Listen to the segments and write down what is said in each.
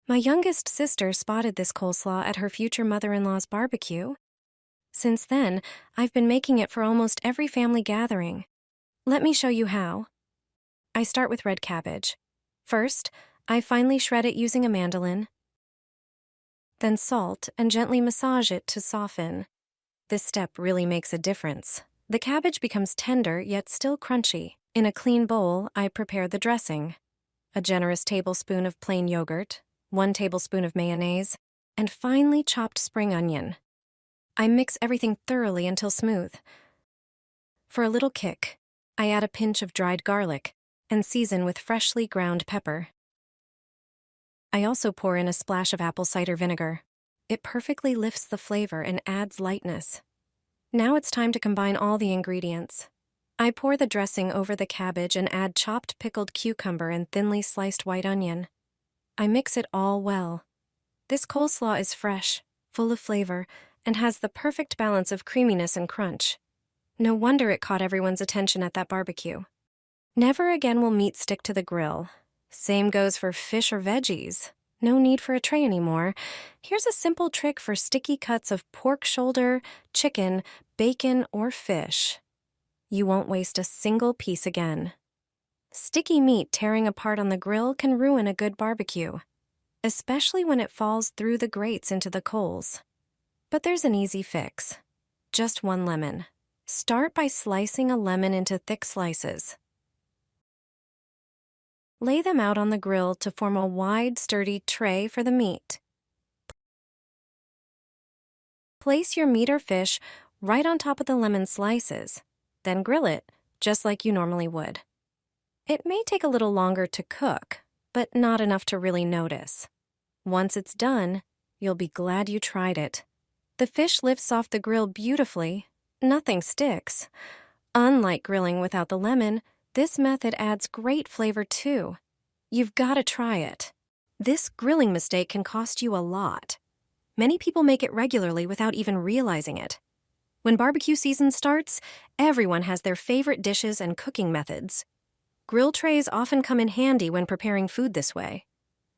My youngest sister spotted this coleslaw at her future mother-in-law's barbecue. Since then, I've been making it for almost every family gathering. Let me show you how. I start with red cabbage. First, I finely shred it using a mandolin. Then salt and gently massage it to soften. This step really makes a difference. The cabbage becomes tender yet still crunchy. In a clean bowl, I prepare the dressing. A generous tablespoon of plain yogurt, 1 tablespoon of mayonnaise, and finely chopped spring onion. I mix everything thoroughly until smooth. For a little kick, I add a pinch of dried garlic and season with freshly ground pepper. I also pour in a splash of apple cider vinegar. It perfectly lifts the flavor and adds lightness. Now it's time to combine all the ingredients. I pour the dressing over the cabbage and add chopped pickled cucumber and thinly sliced white onion. I mix it all well. This coleslaw is fresh, full of flavor, and has the perfect balance of creaminess and crunch. No wonder it caught everyone's attention at that barbecue. Never again will meat stick to the grill. Same goes for fish or veggies. No need for a tray anymore. Here's a simple trick for sticky cuts of pork shoulder, chicken, bacon, or fish. You won't waste a single piece again. Sticky meat tearing apart on the grill can ruin a good barbecue, especially when it falls through the grates into the coals. But there's an easy fix. Just 1 lemon. Start by slicing a lemon into thick slices. Lay them out on the grill to form a wide, sturdy tray for the meat. Place your meat or fish right on top of the lemon slices, then grill it just like you normally would. It may take a little longer to cook, but not enough to really notice. Once it's done, you'll be glad you tried it. The fish lifts off the grill beautifully. Nothing sticks. Unlike grilling without the lemon, this method adds great flavor too. You've got to try it. This grilling mistake can cost you a lot. Many people make it regularly without even realizing it. When barbecue season starts, everyone has their favorite dishes and cooking methods. Grill trays often come in handy when preparing food this way.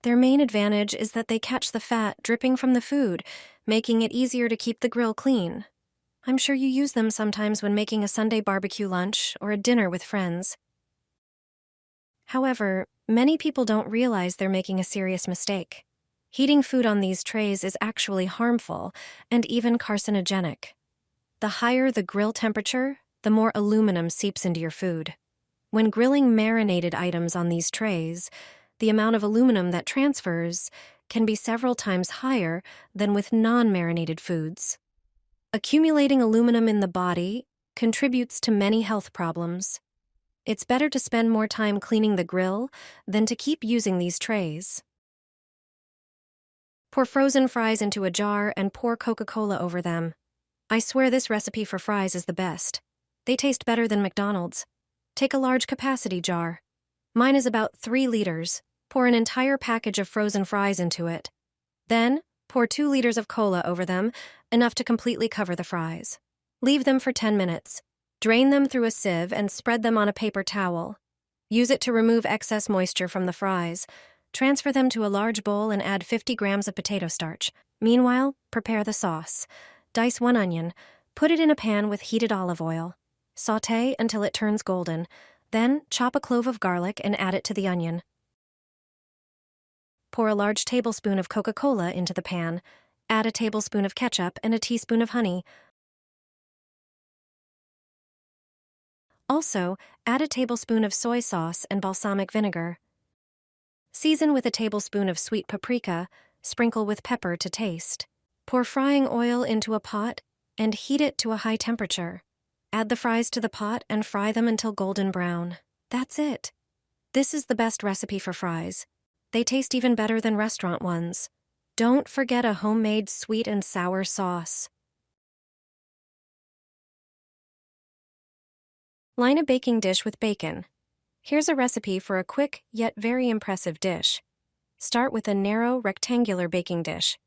Their main advantage is that they catch the fat dripping from the food, making it easier to keep the grill clean. I'm sure you use them sometimes when making a Sunday barbecue lunch or a dinner with friends. However, many people don't realize they're making a serious mistake. Heating food on these trays is actually harmful and even carcinogenic. The higher the grill temperature, the more aluminum seeps into your food. When grilling marinated items on these trays, the amount of aluminum that transfers can be several times higher than with non-marinated foods. Accumulating aluminum in the body contributes to many health problems. It's better to spend more time cleaning the grill than to keep using these trays. Pour frozen fries into a jar and pour Coca-Cola over them. I swear this recipe for fries is the best. They taste better than McDonald's. Take a large capacity jar. Mine is about 3 liters. Pour an entire package of frozen fries into it. Then, pour 2 liters of cola over them, enough to completely cover the fries. Leave them for 10 minutes. Drain them through a sieve and spread them on a paper towel. Use it to remove excess moisture from the fries. Transfer them to a large bowl and add 50 grams of potato starch. Meanwhile, prepare the sauce. Dice 1 onion. Put it in a pan with heated olive oil. Sauté until it turns golden. Then, chop a clove of garlic and add it to the onion. Pour a large tablespoon of Coca-Cola into the pan. Add a tablespoon of ketchup and a teaspoon of honey. Also, add a tablespoon of soy sauce and balsamic vinegar. Season with a tablespoon of sweet paprika. Sprinkle with pepper to taste. Pour frying oil into a pot and heat it to a high temperature. Add the fries to the pot and fry them until golden brown. That's it. This is the best recipe for fries. They taste even better than restaurant ones. Don't forget a homemade sweet and sour sauce. Line a baking dish with bacon. Here's a recipe for a quick yet very impressive dish. Start with a narrow rectangular baking dish.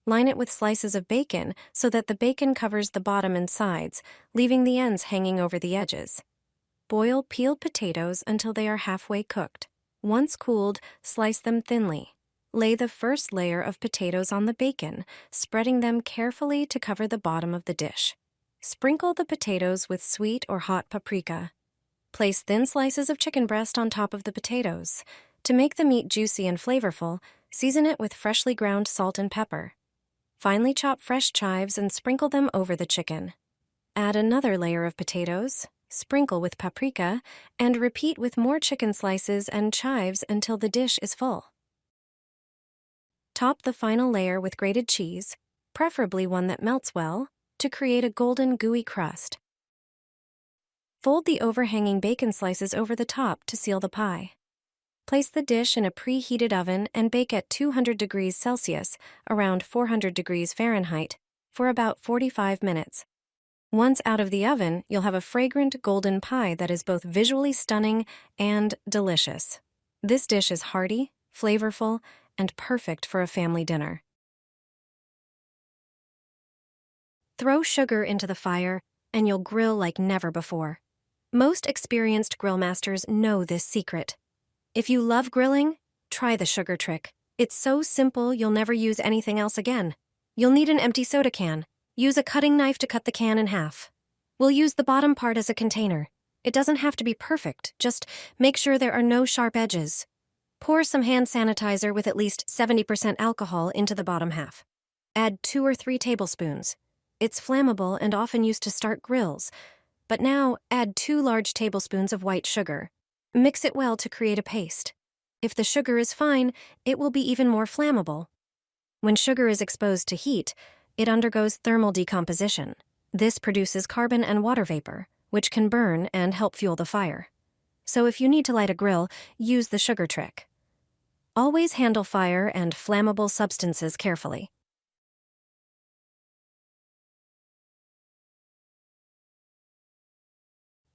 Line it with slices of bacon so that the bacon covers the bottom and sides, leaving the ends hanging over the edges. Boil peeled potatoes until they are halfway cooked. Once cooled, slice them thinly. Lay the first layer of potatoes on the bacon, spreading them carefully to cover the bottom of the dish. Sprinkle the potatoes with sweet or hot paprika. Place thin slices of chicken breast on top of the potatoes. To make the meat juicy and flavorful, season it with freshly ground salt and pepper. Finely chop fresh chives and sprinkle them over the chicken. Add another layer of potatoes, sprinkle with paprika, and repeat with more chicken slices and chives until the dish is full. Top the final layer with grated cheese, preferably one that melts well, to create a golden, gooey crust. Fold the overhanging bacon slices over the top to seal the pie. Place the dish in a preheated oven and bake at 200 degrees Celsius, around 400 degrees Fahrenheit, for about 45 minutes. Once out of the oven, you'll have a fragrant golden pie that is both visually stunning and delicious. This dish is hearty, flavorful, and perfect for a family dinner. Throw sugar into the fire, and you'll grill like never before. Most experienced grill masters know this secret. If you love grilling, try the sugar trick. It's so simple you'll never use anything else again. You'll need an empty soda can. Use a cutting knife to cut the can in half. We'll use the bottom part as a container. It doesn't have to be perfect, just make sure there are no sharp edges. Pour some hand sanitizer with at least 70% alcohol into the bottom half. Add 2 or 3 tablespoons. It's flammable and often used to start grills, but now add 2 large tablespoons of white sugar. Mix it well to create a paste. If the sugar is fine, it will be even more flammable. When sugar is exposed to heat, it undergoes thermal decomposition. This produces carbon and water vapor, which can burn and help fuel the fire. So if you need to light a grill, use the sugar trick. Always handle fire and flammable substances carefully.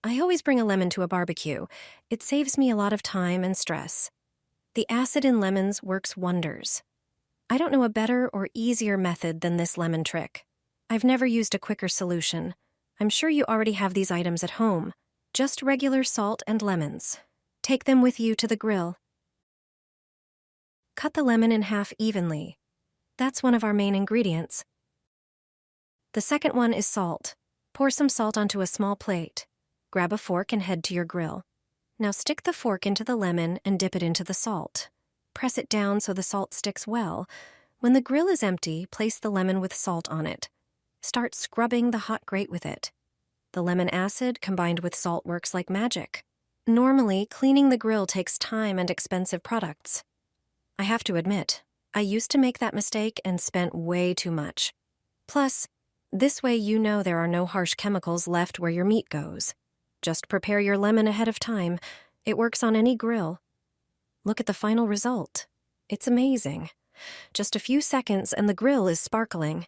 I always bring a lemon to a barbecue. It saves me a lot of time and stress. The acid in lemons works wonders. I don't know a better or easier method than this lemon trick. I've never used a quicker solution. I'm sure you already have these items at home. Just regular salt and lemons. Take them with you to the grill. Cut the lemon in half evenly. That's one of our main ingredients. The second one is salt. Pour some salt onto a small plate. Grab a fork and head to your grill. Now stick the fork into the lemon and dip it into the salt. Press it down so the salt sticks well. When the grill is empty, place the lemon with salt on it. Start scrubbing the hot grate with it. The lemon acid combined with salt works like magic. Normally, cleaning the grill takes time and expensive products. I have to admit, I used to make that mistake and spent way too much. Plus, this way you know there are no harsh chemicals left where your meat goes. Just prepare your lemon ahead of time. It works on any grill. Look at the final result. It's amazing. Just a few seconds and the grill is sparkling.